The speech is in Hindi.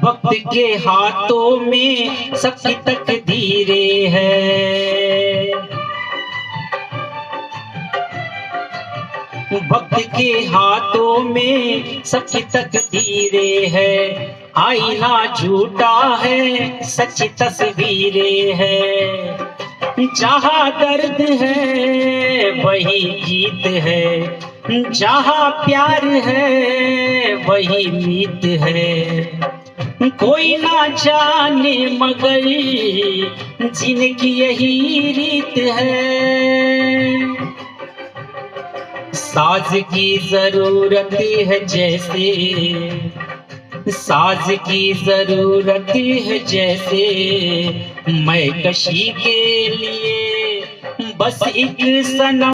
वक्त के हाथों में सबकी तकदीरें है, वक्त के हाथों में सबकी तकदीरें है। आईना झूठा है, सच्ची तस्वीरें है। जहाँ दर्द है वही गीत है, जहाँ प्यार है वही मीत है। कोई ना जाने मगर जिनकी यही रीत है। साज की जरूरत है जैसे, साज की जरूरत है जैसे, मैं कशी के लिए बस एक सनम